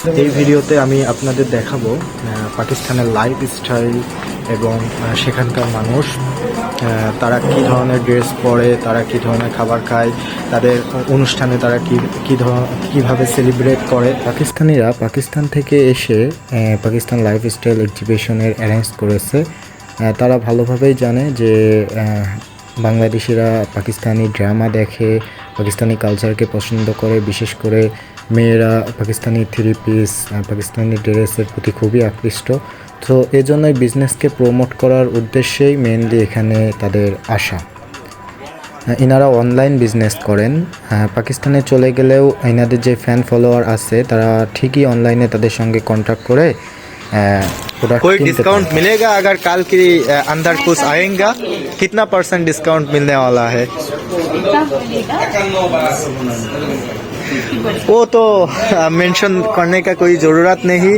এই ভিডিওতে আমি আপনাদের দেখাবো পাকিস্তানের লাইফস্টাইল এবং সেখানকার মানুষ তারা কী ধরনের ড্রেস পরে, তারা কী ধরনের খাবার খায়, তাদের অনুষ্ঠানে তারা কীভাবে সেলিব্রেট করে। পাকিস্তানিরা পাকিস্তান থেকে এসে পাকিস্তান লাইফস্টাইল এক্সিবিশনের অ্যারেঞ্জ করেছে। তারা ভালোভাবেই জানে যে বাংলাদেশিরা পাকিস্তানি ড্রামা দেখে, পাকিস্তানি কালচারকে পছন্দ করে, বিশেষ করে মেয়েরা পাকিস্তানি থ্রি পিস, পাকিস্তানি ড্রেসের প্রতি খুবই আকৃষ্ট। তো এজন্যই বিজনেসকে প্রমোট করার উদ্দেশ্যেই মেনলি এখানে তাদের আসা। ইনারা অনলাইন বিজনেস করেন। পাকিস্তানে চলে গেলেও ইনাদের যে ফ্যান ফলোয়ার আছে তারা ঠিকই অনলাইনে তাদের সঙ্গে কন্ট্যাক্ট করে कोई डिस्काउंट मिलेगा अगर कल के अंदर कुछ आएगा? कितना % डिस्काउंट मिलने वाला है? वो तो मेंशन करने का कोई ज़रूरत नहीं।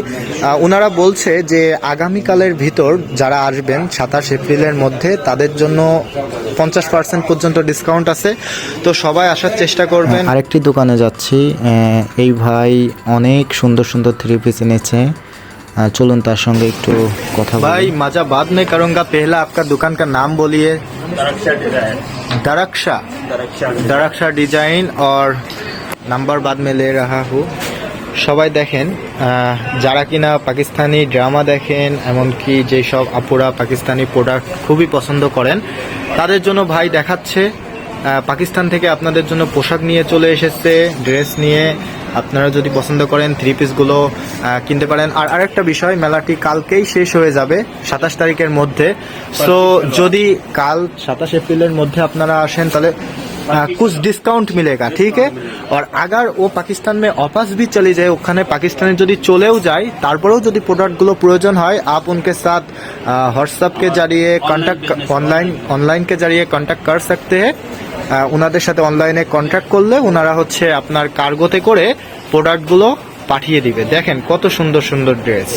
ওনারা বলছে যে আগামীকালের ভিতর যারা আসবেন 27 এপ্রিলের মধ্যে তাদের জন্য 50% পর্যন্ত ডিসকাউন্ট আছে, তো সবাই আসার চেষ্টা করবেন। আরেকটি দোকানে যাচ্ছি, এই ভাই অনেক সুন্দর সুন্দর থ্রি পিস এনেছে। चलून तार संगे एक कथा। भाई मजा बाद में करूंगा, पहला आपका दुकान का नाम बोलिए। दरक्षा डिजाइन और नंबर बाद में ले रहा हूँ। সবাই দেখেন যারা কিনা পাকিস্তানি ড্রামা দেখেন, এমনকি যেসব আপুরা পাকিস্তানি প্রোডাক্ট খুবই পছন্দ করেন, তাদের জন্য ভাই দেখাচ্ছে পাকিস্তান থেকে আপনাদের জন্য পোশাক নিয়ে চলে এসেছে, ড্রেস নিয়ে। আপনারা যদি পছন্দ করেন থ্রি পিসগুলো কিনতে পারেন। আর আরেকটা বিষয়, মেলাটি কালকেই শেষ হয়ে যাবে 27 তারিখের মধ্যে। সো যদি কাল 27 अप्रैल মধ্যে আপনারা আসেন তাহলে कुछ डिस्काउंट मिलेगा, ठीक है। और अगर वो पाकिस्तान में वापस भी चली जाए, ওখানে পাকিস্তানে যদি চলেও যায় তারপরেও যদি প্রোডাক্টগুলো প্রয়োজন হয়, आप उनके साथ व्हाट्सएप के जरिए कॉन्टैक्ट ऑनलाइन के जरिए कॉन्टैक्ट कर सकते हैं। ওনাদের সাথে অনলাইনে কন্ট্যাক্ট করলে ওনারা হচ্ছে আপনার কার্গোতে করে প্রোডাক্টগুলো পাঠিয়ে দিবে। দেখেন কত সুন্দর সুন্দর ড্রেস।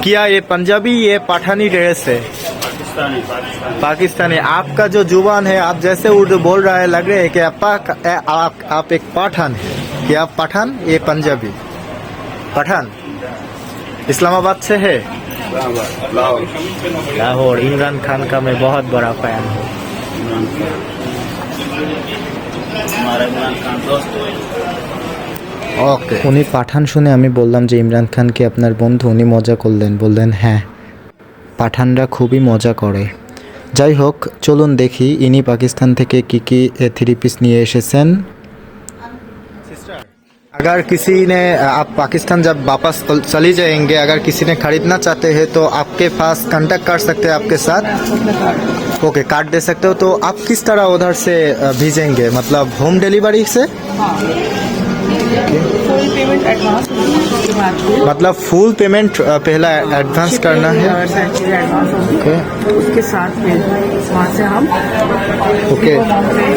क्या ये पंजाबी, ये पठानी ड्रेस है? पाकिस्तानी। आपका जो जुबान है, आप जैसे उर्दू बोल रहा है, लग रहा है कि आप एक पठान है। कि आप पठान? ये पंजाबी पठान इस्लामाबाद से है। लाहौर। इमरान खान का मैं बहुत बड़ा फैन हूँ। ওকে। উনি পাঠান শুনে আমি বললাম যে ইমরান খান কি আপনার বন্ধু? উনি মজা করলেন, বললেন হ্যাঁ, পাঠানরা খুবই মজা করে। যাই হোক, চলুন দেখি ইনি পাকিস্তান থেকে কি কি থ্রি পিস নিয়ে এসেছেন। अगर किसी ने, आप पाकिस्तान जब वापस चली जाएंगे, अगर किसी ने खरीदना चाहते हैं तो आपके पास कांटेक्ट कर सकते हैं आपके साथ। ओके, कार्ड दे सकते हो। तो आप किस तरह उधर से भेजेंगे, मतलब होम डिलीवरी से? फुल पेमेंट एडवांस, मतलब फुल पेमेंट पहला एडवांस करना है। ओके, उसके साथ में वहाँ से हम ओके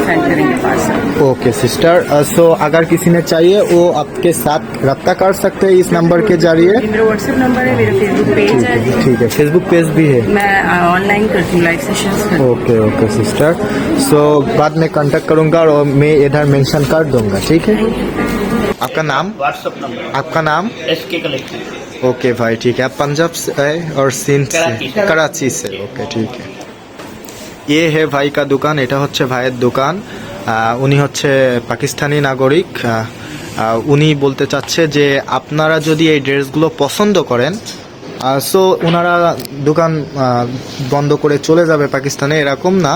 सेंड करेंगे पार्सल। ओके सिस्टर, सो अगर किसी ने चाहिए वो आपके साथ रब्ता कर सकते हैं इस नंबर के जरिए। मेरा व्हाट्सएप नंबर है, मेरा फेसबुक पेज है। ठीक है, फेसबुक पेज भी है। मैं ऑनलाइन करती हूँ, लाइव सेशंस करती हूँ। ओके ओके सिस्टर, सो बाद में कांटेक्ट करूंगा और मैं इधर मेंशन कर दूंगा, ठीक है। आपका नाम? व्हाट्सएप नंबर आपका नाम? SK collection. ओके भाई, ठीक है। आप पंजाब से है और सिंध से, कराची से। ओके ठीक है। ये है भाई का दुकान, এটা হচ্ছে ভাইয়ের দোকান। উনি হচ্ছে পাকিস্তানি নাগরিক। উনি বলতে চাচ্ছে যে আপনারা যদি এই ড্রেসগুলো পছন্দ করেন, সো ওনারা দোকান বন্ধ করে চলে যাবে পাকিস্তানে, এরকম না।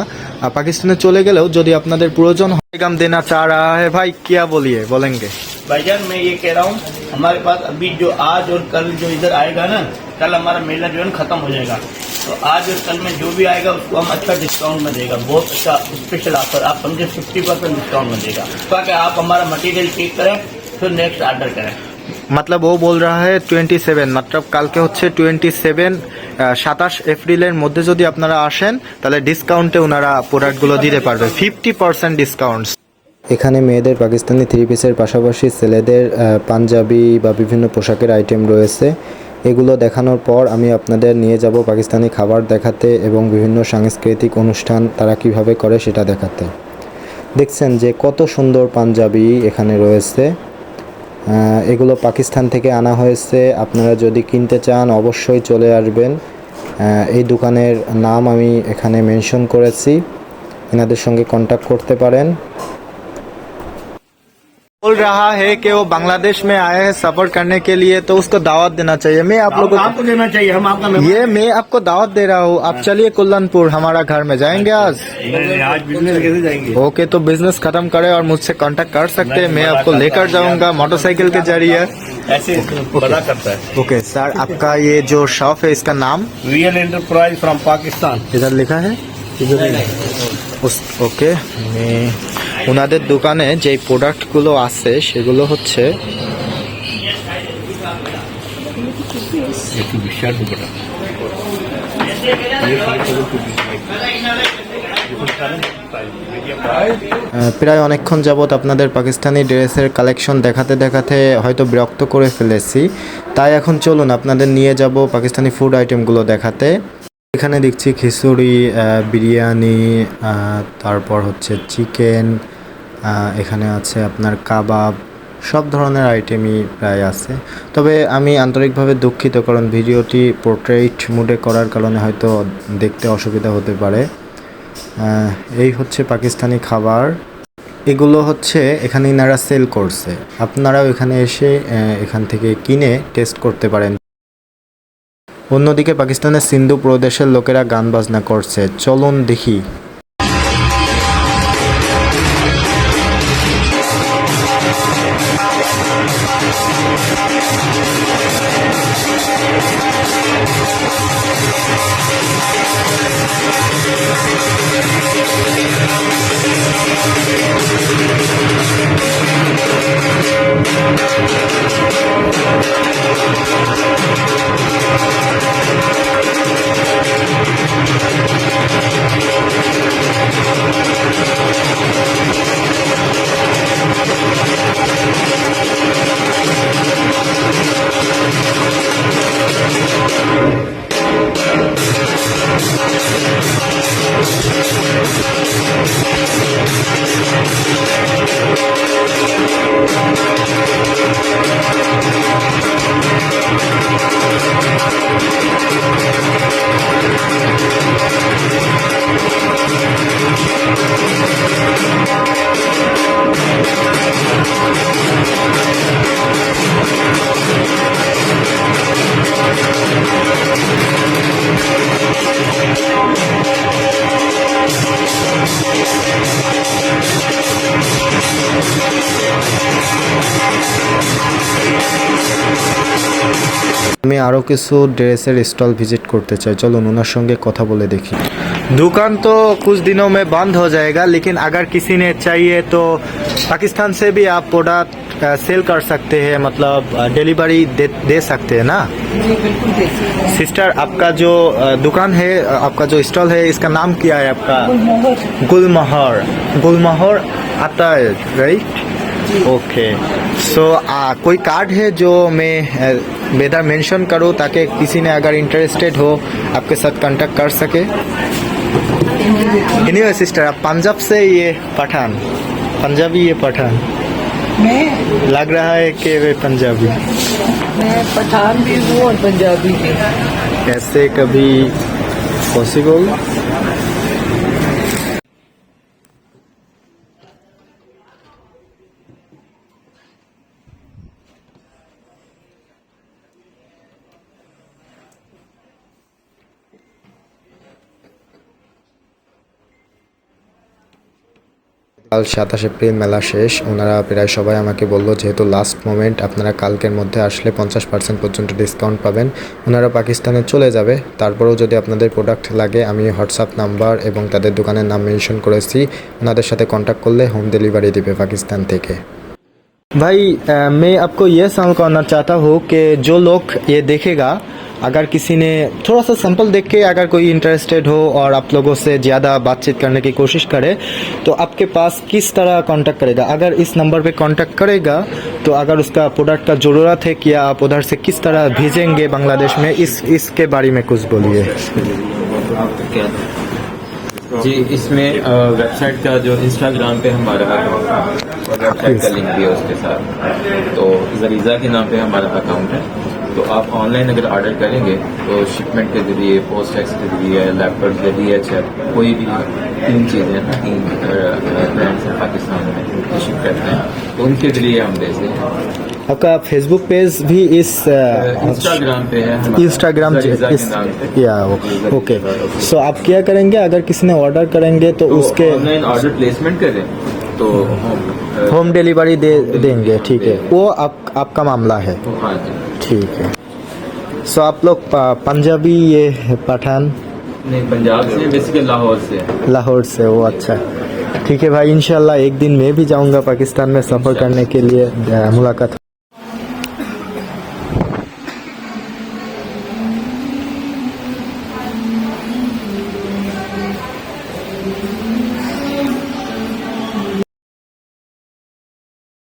পাকিস্তানে চলে গেলেও যদি আপনাদের প্রয়োজন হয়, पैगाम देना चाह रहा है भाई, क्या बोलिए, बोलेंगे? भाईजान मैं ये कह रहा हूँ, हमारे पास अभी जो आज और कल जो इधर आएगा ना, कल हमारा मेला जो है खत्म हो जाएगा। तो आज और कल में जो भी आएगा उसको हम अच्छा डिस्काउंट में देगा, बहुत अच्छा स्पेशल ऑफर। आप समझे 50% डिस्काउंट में देगा, ताकि आप हमारा मटेरियल चेक करें फिर नेक्स्ट ऑर्डर करें। मतलब वो बोल रहा है 27, मतलब কালকে হচ্ছে 27, 27 এপ্রিলের মধ্যে যদি আপনারা আসেন তাহলে ডিসকাউন্টে ওনারা প্রোডাক্টগুলো দিতে পারবে, 50% ডিসকাউন্ট। এখানে মেয়েদের পাকিস্তানি থ্রি পিসের পাশাপাশি ছেলেদের পাঞ্জাবি বা বিভিন্ন পোশাকের আইটেম রয়েছে। এগুলো দেখানোর পর আমি আপনাদের নিয়ে যাব পাকিস্তানি খাবার দেখাতে এবং বিভিন্ন সাংস্কৃতিক অনুষ্ঠান তারা কিভাবে করে সেটা দেখাতে। দেখছেন যে কত সুন্দর পাঞ্জাবি এখানে রয়েছে। এগুলো পাকিস্তান থেকে আনা হয়েছে। আপনারা যদি কিনতে চান অবশ্যই চলে আসবেন। এই দোকানের নাম আমি এখানে মেনশন করেছি, এনাদের সঙ্গে কন্ট্যাক্ট করতে পারেন। बोल रहा है कि वो बांग्लादेश में आए हैं सफर करने के लिए, तो उसको दावत देना चाहिए। मैं आप लोगों आपको देना चाहिए, हम आपका ये मैं आपको दावत दे रहा हूँ। आप चलिए कुल्लनपुर हमारा घर में जाएंगे आज। आज बिजनेस कैसे जाएंगे? ओके, तो बिजनेस खत्म करे और मुझसे कांटेक्ट कर सकते हैं। मैं आपको लेकर जाऊंगा मोटरसाइकिल के जरिए। ऐसे बड़ा करता है। ओके सर, आपका ये जो शॉप है इसका नाम रियल एंटरप्राइज फ्रॉम पाकिस्तान। इधर लिखा है। ওকে, আমি ওনাদের দোকানে যে প্রোডাক্টগুলো আছে সেগুলো হচ্ছে প্রায় অনেকক্ষণ যাবত আপনাদের পাকিস্তানি ড্রেসের কালেকশন দেখাতে দেখাতে হয়তো বিরক্ত করে ফেলেছি, তাই এখন চলুন আপনাদের নিয়ে যাব পাকিস্তানি ফুড আইটেমগুলো দেখাতে। এখানে দেখছি খিচুড়ি, বিরিয়ানি, তারপর হচ্ছে চিকেন, এখানে আছে আপনার কাবাব, সব ধরনের আইটেমই প্রায় আছে। তবে আমি আন্তরিকভাবে দুঃখিত, কারণ ভিডিওটি পোর্ট্রেট মুডে করার কারণে হয়তো দেখতে অসুবিধা হতে পারে। এই হচ্ছে পাকিস্তানি খাবার, এগুলো হচ্ছে এখানে ইনারা সেল করছে। আপনারাও এখানে এসে এখান থেকে কিনে টেস্ট করতে পারেন। অন্যদিকে পাকিস্তানের সিন্ধু প্রদেশের লোকেরা গান বাজনা করছে, চলুন দেখি। আমি আরও কিছু ड्रेसेर स्टॉल विजिट करते चाই, चलो उनर संगे कथा बोले देखी। दुकान तो कुछ दिनों में बंद हो जाएगा, लेकिन अगर किसी ने चाहिए तो पाकिस्तान से भी आप प्रोडक्ट सेल कर सकते हैं, मतलब डिलीवरी दे सकते हैं ना। जी बिल्कुल दे सकते हैं। सिस्टर, आपका जो दुकान है, आपका जो स्टॉल है, इसका नाम क्या है आपका? गुलमोहर। गुलमोहर। गुलमोहर आता है, राइट? ओके, सो कोई कार्ड है जो मैं बेहतर मेंशन करूँ ताकि किसी ने अगर इंटरेस्टेड हो आपके साथ कांटेक्ट कर सके। एनीवे सिस्टर, आप पंजाब से ये पठान, पंजाबी ये पठान मैं लग रहा है कि वे पंजाबी। मैं पठान भी हूँ और पंजाबी भी। कैसे कभी पॉसिबल? কাল 27 এপ্রিল মেলা শেষ। ওনারা প্রায় সবাই আমাকে বললো যেহেতু লাস্ট মোমেন্ট, আপনারা কালকের মধ্যে আসলে 50% পর্যন্ত ডিসকাউন্ট পাবেন। ওনারা পাকিস্তানে চলে যাবে, তারপরেও যদি আপনাদের প্রোডাক্ট লাগে আমি হোয়াটসঅ্যাপ নাম্বার এবং তাদের দোকানের নাম মেনশন করেছি, ওনাদের সাথে কন্ট্যাক্ট করলে হোম ডেলিভারি দিবে পাকিস্তান থেকে। भाई मैं आपको ये सवाल करना चाहता हूँ कि जो लोग ये देखेगा, अगर किसी ने थोड़ा सा सैंपल देख के अगर कोई इंटरेस्टेड हो और आप लोगों से ज़्यादा बातचीत करने की कोशिश करे, तो आपके पास किस तरह कांटेक्ट करेगा? अगर इस नंबर पे कांटेक्ट करेगा तो अगर उसका प्रोडक्ट का ज़रूरत है, क्या आप उधर से किस तरह भेजेंगे बांग्लादेश में, इसके बारे में कुछ बोलिए। इसको जी इसमें वेबसाइट का जो इंस्टाग्राम पे हमारा अकाउंट है और वेबसाइट का लिंक भी है उसके साथ। तो जरीजा के नाम पे हमारा अकाउंट है। तो आप ऑनलाइन अगर ऑर्डर करेंगे तो शिपमेंट के जरिए, पोस्ट टैक्स के जरिए, लैपटॉप के जरिए, कोई भी 3 चीज़ें ना 3 ब्रांड्स हैं पाकिस्तान में शिप करते हैं, तो उनके जरिए हम भेजते हैं। आपका फेसबुक पेज भी इस इंस्टाग्राम पे है हमारा, इंस्टाग्राम जरीजा के नाम पे। या ओके। सो आप क्या करेंगे अगर किसी ने ऑर्डर करेंगे तो उसके ऑनलाइन ऑर्डर प्लेसमेंट करें तो होम डिलीवरी देंगे, ठीक है, वो आपका मामला है, हाँ जी। ठीक है। सो आप लोग पंजाबी, ये पठान नहीं, पंजाब से, बेसिकली लाहौर से है। लाहौर से, वो अच्छा, ठीक है भाई। इंशाल्लाह एक दिन मैं भी जाऊंगा पाकिस्तान में सफ़र करने के लिए, मुलाकात